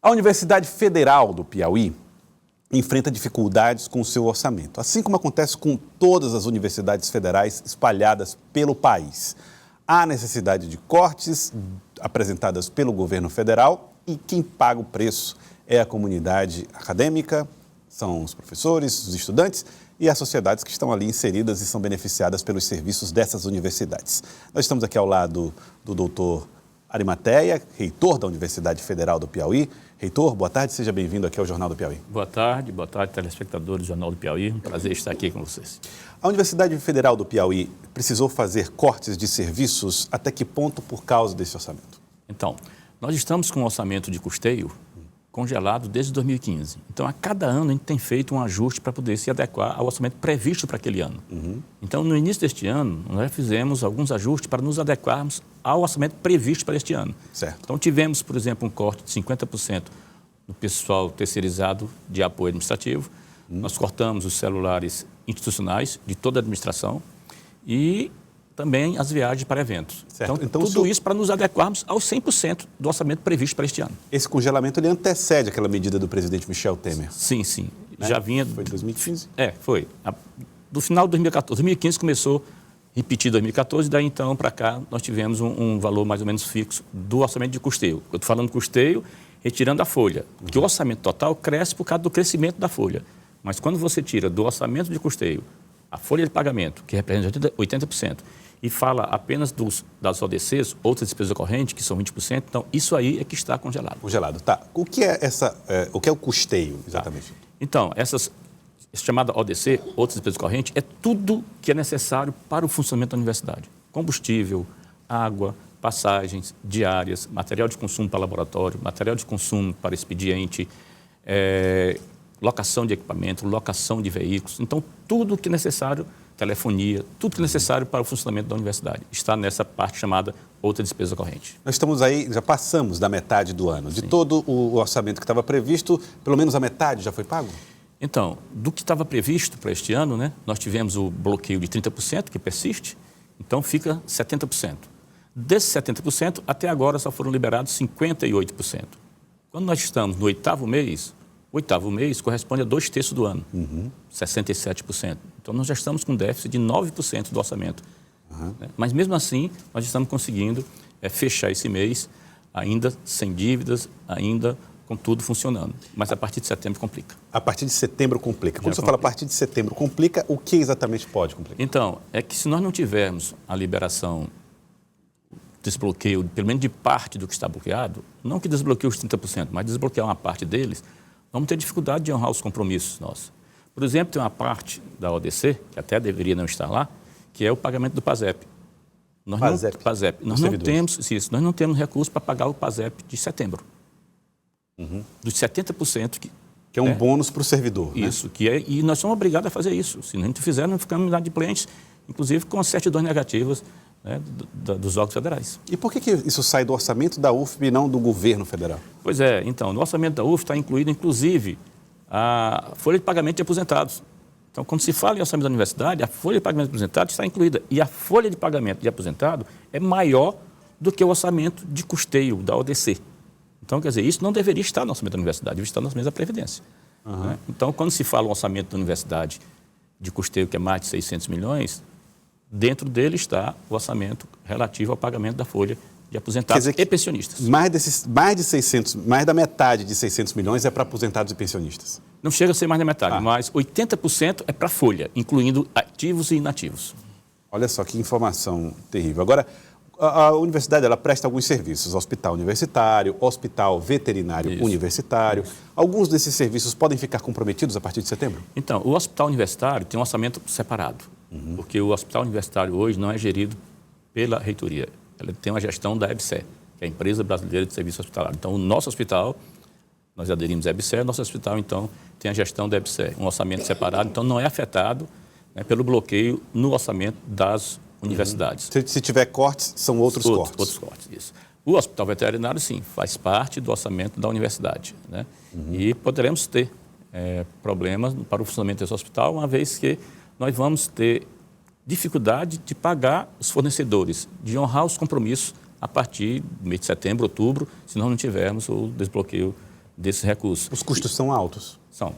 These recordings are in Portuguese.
A Universidade Federal do Piauí enfrenta dificuldades com o seu orçamento, assim como acontece com todas as universidades federais espalhadas pelo país. Há necessidade de cortes apresentadas pelo governo federal e quem paga o preço é a comunidade acadêmica, são os professores, os estudantes e as sociedades que estão ali inseridas e são beneficiadas pelos serviços dessas universidades. Nós estamos aqui ao lado do doutor Arimateia, reitor da Universidade Federal do Piauí. Reitor, boa tarde, seja bem-vindo aqui ao Jornal do Piauí. Boa tarde, telespectadores do Jornal do Piauí. Um prazer estar aqui com vocês. A Universidade Federal do Piauí precisou fazer cortes de serviços até que ponto por causa desse orçamento? Então, nós estamos com um orçamento de custeio congelado desde 2015. Então, a cada ano a gente tem feito um ajuste para poder se adequar ao orçamento previsto para aquele ano. Então, no início deste ano, nós já fizemos alguns ajustes para nos adequarmos ao orçamento previsto para este ano. Certo. Então, tivemos, por exemplo, um corte de 50% no pessoal terceirizado de apoio administrativo. Nós cortamos os celulares institucionais de toda a administração e também as viagens para eventos. Certo. Então tudo isso para nos adequarmos aos 100% do orçamento previsto para este ano. Esse congelamento ele antecede aquela medida do presidente Michel Temer. Sim. Né? Já vinha... Foi em 2015? Foi. Do final de 2014. 2015 começou, repetir 2014, daí então para cá nós tivemos um valor mais ou menos fixo do orçamento de custeio. Eu estou falando custeio retirando a folha, porque o orçamento total cresce por causa do crescimento da folha. Mas quando você tira do orçamento de custeio a folha de pagamento, que representa 80%, e fala apenas das ODCs, outras despesas correntes, que são 20%, então isso aí é que está congelado. Congelado, tá. O que é o que é o custeio, exatamente? Tá. Então, essa chamada ODC, outras despesas correntes, é tudo que é necessário para o funcionamento da universidade. Combustível, água, passagens diárias, material de consumo para laboratório, material de consumo para expediente, locação de equipamento, locação de veículos. Então, tudo que é necessário, telefonia, tudo que é necessário para o funcionamento da universidade está nessa parte chamada outra despesa corrente. Nós estamos aí, já passamos da metade do ano. De todo o orçamento que estava previsto, pelo menos a metade já foi pago? Então, do que estava previsto para este ano, né, nós tivemos o bloqueio de 30%, que persiste, então fica 70%. Desses 70%, até agora só foram liberados 58%. Quando nós estamos no oitavo mês corresponde a 2/3 do ano, 67%. Então, nós já estamos com déficit de 9% do orçamento. Né? Mas, mesmo assim, nós estamos conseguindo fechar esse mês ainda sem dívidas, ainda com tudo funcionando. Mas a partir de setembro complica. A partir de setembro complica. Quando você fala a partir de setembro complica, o que exatamente pode complicar? Então, é que se nós não tivermos a liberação, desbloqueio, pelo menos de parte do que está bloqueado, não que desbloqueie os 30%, mas desbloquear uma parte deles, vamos ter dificuldade de honrar os compromissos nossos. Por exemplo, tem uma parte da ODC, que até deveria não estar lá, que é o pagamento do PASEP. Nós não temos recurso para pagar o PASEP de setembro. Dos 70% que é um bônus para o servidor. Isso, né? E nós somos obrigados a fazer isso. Se a gente fizer, nós ficamos inadimplentes, inclusive com certidões negativas, né, dos órgãos federais. E por que isso sai do orçamento da UFP e não do governo federal? Pois é, então, no orçamento da UFP está incluído, inclusive, a folha de pagamento de aposentados. Então, quando se fala em orçamento da universidade, a folha de pagamento de aposentados está incluída. E a folha de pagamento de aposentado é maior do que o orçamento de custeio da ODC. Então, quer dizer, isso não deveria estar no orçamento da universidade, deveria estar no orçamento da Previdência. Né? Então, quando se fala um orçamento da universidade de custeio que é mais de 600 milhões, dentro dele está o orçamento relativo ao pagamento da folha de aposentados e pensionistas. Mais da metade de 600 milhões é para aposentados e pensionistas. Não chega a ser mais da metade, mas 80% é para a folha, incluindo ativos e inativos. Olha só que informação terrível. Agora, a universidade ela presta alguns serviços, hospital universitário, hospital veterinário universitário. Alguns desses serviços podem ficar comprometidos a partir de setembro? Então, o hospital universitário tem um orçamento separado, porque o hospital universitário hoje não é gerido pela reitoria. Ele tem uma gestão da EBSE, que é a Empresa Brasileira de Serviço Hospitalar. Então, o nosso hospital, nós aderimos à EBSE, nosso hospital, então, tem a gestão da EBSE, um orçamento separado, então não é afetado, né, pelo bloqueio no orçamento das universidades. Se tiver cortes, são outros cortes. Outros cortes, isso. O hospital veterinário, sim, faz parte do orçamento da universidade, né? E poderemos ter problemas para o funcionamento desse hospital, uma vez que nós vamos ter dificuldade de pagar os fornecedores, de honrar os compromissos a partir do mês de setembro, outubro, se nós não tivermos o desbloqueio desses recursos. Os custos são altos? São.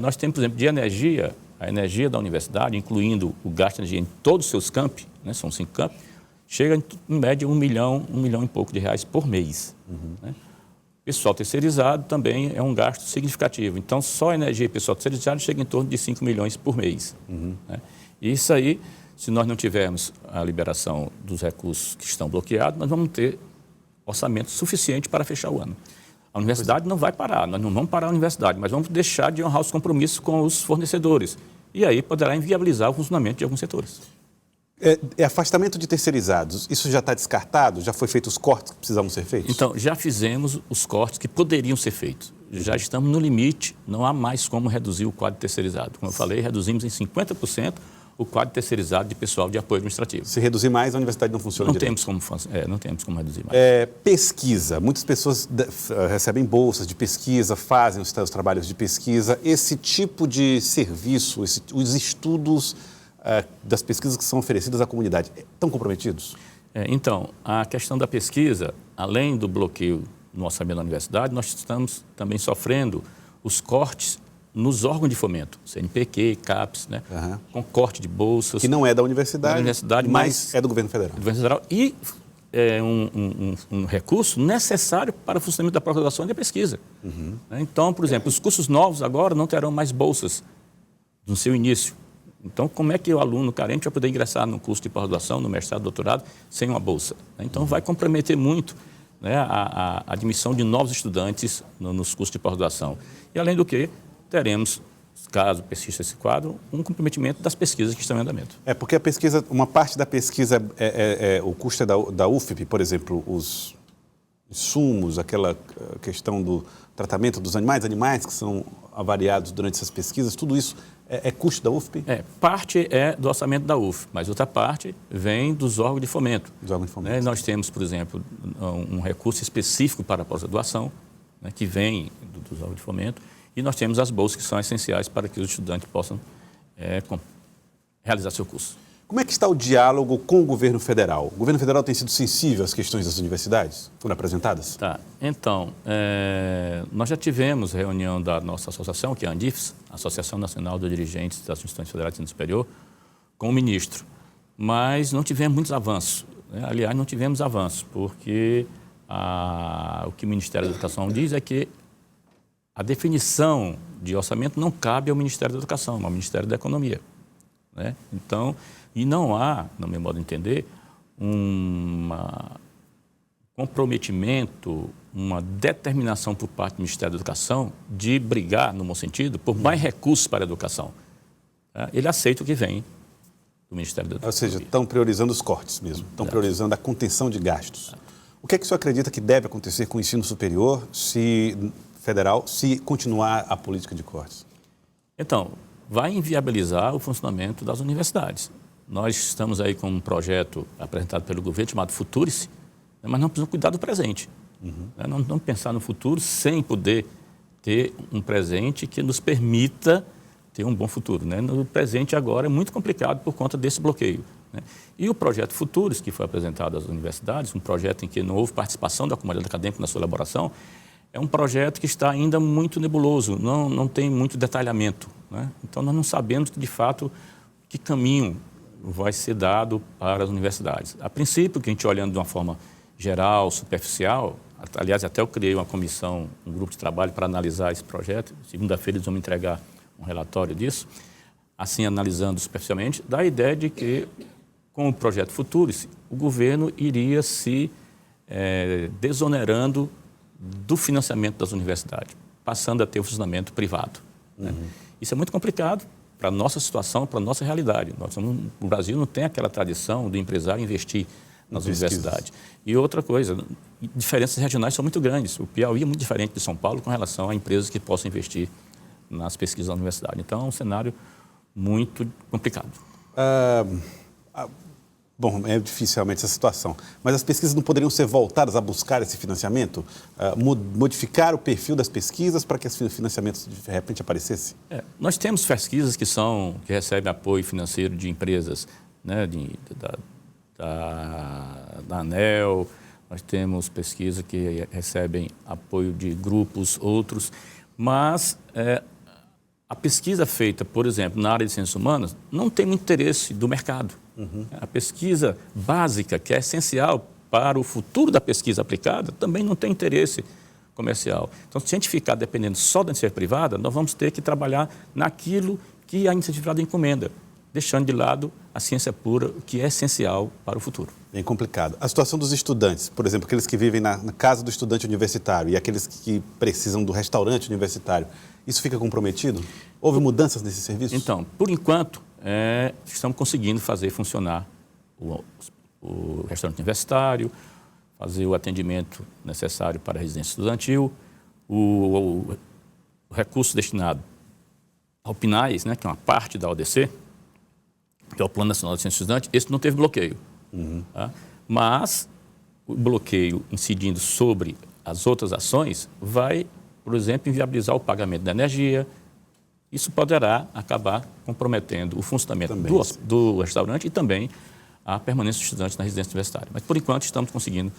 Nós temos, por exemplo, de energia, a energia da universidade, incluindo o gasto de energia em todos os seus campi, né, são 5 campi, chega em média R$1 milhão e pouco de reais por mês. Né? Pessoal terceirizado também é um gasto significativo. Então, só a energia e pessoal terceirizado chega em torno de 5 milhões por mês. Né? E isso aí, se nós não tivermos a liberação dos recursos que estão bloqueados, nós vamos ter orçamento suficiente para fechar o ano. A universidade não vai parar, nós não vamos parar a universidade, mas vamos deixar de honrar os compromissos com os fornecedores. E aí poderá inviabilizar o funcionamento de alguns setores. Afastamento de terceirizados, isso já está descartado? Já foi feito os cortes que precisavam ser feitos? Então, já fizemos os cortes que poderiam ser feitos. Já estamos no limite, não há mais como reduzir o quadro terceirizado. Como eu falei, reduzimos em 50% o quadro terceirizado de pessoal de apoio administrativo. Se reduzir mais, a universidade não funciona direito. Não temos como reduzir mais. Pesquisa. Muitas pessoas recebem bolsas de pesquisa, fazem os trabalhos de pesquisa. Esse tipo de serviço, os estudos das pesquisas que são oferecidas à comunidade, estão comprometidos? Então, a questão da pesquisa, além do bloqueio no orçamento da universidade, nós estamos também sofrendo os cortes nos órgãos de fomento, CNPq, CAPES, né? Com corte de bolsas. Que não é da universidade, mas é do governo federal. Do governo federal e um recurso necessário para o funcionamento da pós-graduação e da pesquisa. Então, por exemplo, os cursos novos agora não terão mais bolsas no seu início. Então, como é que o aluno carente vai poder ingressar no curso de pós-graduação, no mestrado, doutorado, sem uma bolsa? Então, vai comprometer muito, né, a admissão de novos estudantes nos cursos de pós-graduação. E, além do que, teremos, caso persista esse quadro, um comprometimento das pesquisas que estão em andamento. Porque a pesquisa, uma parte da pesquisa, o custo é da UFP, por exemplo, os insumos, aquela questão do tratamento dos animais que são avaliados durante essas pesquisas, tudo isso é custo da UFP? Parte é do orçamento da UFP, mas outra parte vem dos órgãos de fomento. Dos órgãos de fomento. Nós temos, por exemplo, um recurso específico para a pós-graduação, né, que vem dos órgãos de fomento, e nós temos as bolsas que são essenciais para que os estudantes possam realizar seu curso. Como é que está o diálogo com o governo federal? O governo federal tem sido sensível às questões das universidades? Foram apresentadas? Tá. Então, nós já tivemos reunião da nossa associação, que é a ANDIFES, Associação Nacional de Dirigentes das Instituições Federais de Ensino Superior, com o ministro. Mas não tivemos muitos avanços. Né? Aliás, não tivemos avanços, porque o que o Ministério da Educação diz é que a definição de orçamento não cabe ao Ministério da Educação, mas ao Ministério da Economia. Né? Então, e não há, no meu modo de entender, um comprometimento, uma determinação por parte do Ministério da Educação de brigar, no bom sentido, por mais recursos para a educação. Ele aceita o que vem do Ministério da Educação. Ou seja, estão priorizando os cortes mesmo, estão priorizando a contenção de gastos. O que é que o senhor acredita que deve acontecer com o ensino superior federal se continuar a política de cortes? Então, vai inviabilizar o funcionamento das universidades. Nós estamos aí com um projeto apresentado pelo governo chamado Futurice, mas não precisamos cuidar do presente. Não vamos pensar no futuro sem poder ter um presente que nos permita ter um bom futuro. Né? No presente agora é muito complicado por conta desse bloqueio. Né? E o projeto Futurice, que foi apresentado às universidades, um projeto em que não houve participação da comunidade acadêmica na sua elaboração, é um projeto que está ainda muito nebuloso, não tem muito detalhamento. Né? Então, nós não sabemos, de fato, que caminho vai ser dado para as universidades. A princípio, que a gente olhando de uma forma geral, superficial, aliás, até eu criei uma comissão, um grupo de trabalho para analisar esse projeto. Segunda-feira eles vão me entregar um relatório disso. Assim, analisando superficialmente, dá a ideia de que, com o projeto Futurice, o governo iria se desonerando do financiamento das universidades, passando a ter o funcionamento privado. Né? Isso é muito complicado para a nossa situação, para a nossa realidade. O Brasil não tem aquela tradição do empresário investir nas universidades. E outra coisa, diferenças regionais são muito grandes. O Piauí é muito diferente de São Paulo com relação a empresas que possam investir nas pesquisas da universidade. Então, é um cenário muito complicado. Bom, é difícil realmente essa situação, mas as pesquisas não poderiam ser voltadas a buscar esse financiamento, modificar o perfil das pesquisas para que esse financiamento de repente aparecesse? Nós temos pesquisas que recebem apoio financeiro de empresas, né, da ANEEL, nós temos pesquisa que recebem apoio de grupos, outros, mas a pesquisa feita, por exemplo, na área de ciências humanas, não tem o interesse do mercado. A pesquisa básica, que é essencial para o futuro da pesquisa aplicada, também não tem interesse comercial. Então, se a gente ficar dependendo só da iniciativa privada, nós vamos ter que trabalhar naquilo que a iniciativa privada encomenda, deixando de lado a ciência pura, o que é essencial para o futuro. Bem complicado. A situação dos estudantes, por exemplo, aqueles que vivem na casa do estudante universitário e aqueles que precisam do restaurante universitário, isso fica comprometido? Houve mudanças nesse serviço? Então, por enquanto, estamos conseguindo fazer funcionar o restaurante universitário, fazer o atendimento necessário para a residência estudantil, o recurso destinado ao PNAES, né, que é uma parte da ODC, que é o Plano Nacional de Ciência Estudante, esse não teve bloqueio. Tá? Mas o bloqueio incidindo sobre as outras ações vai, por exemplo, inviabilizar o pagamento da energia. Isso poderá acabar comprometendo o funcionamento do restaurante e também a permanência do estudante na residência universitária. Mas, por enquanto, estamos conseguindo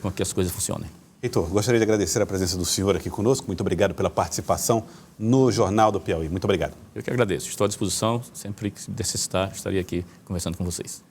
com que as coisas funcionem. Reitor, gostaria de agradecer a presença do senhor aqui conosco. Muito obrigado pela participação no Jornal do Piauí. Muito obrigado. Eu que agradeço. Estou à disposição. Sempre que necessitar, estarei aqui conversando com vocês.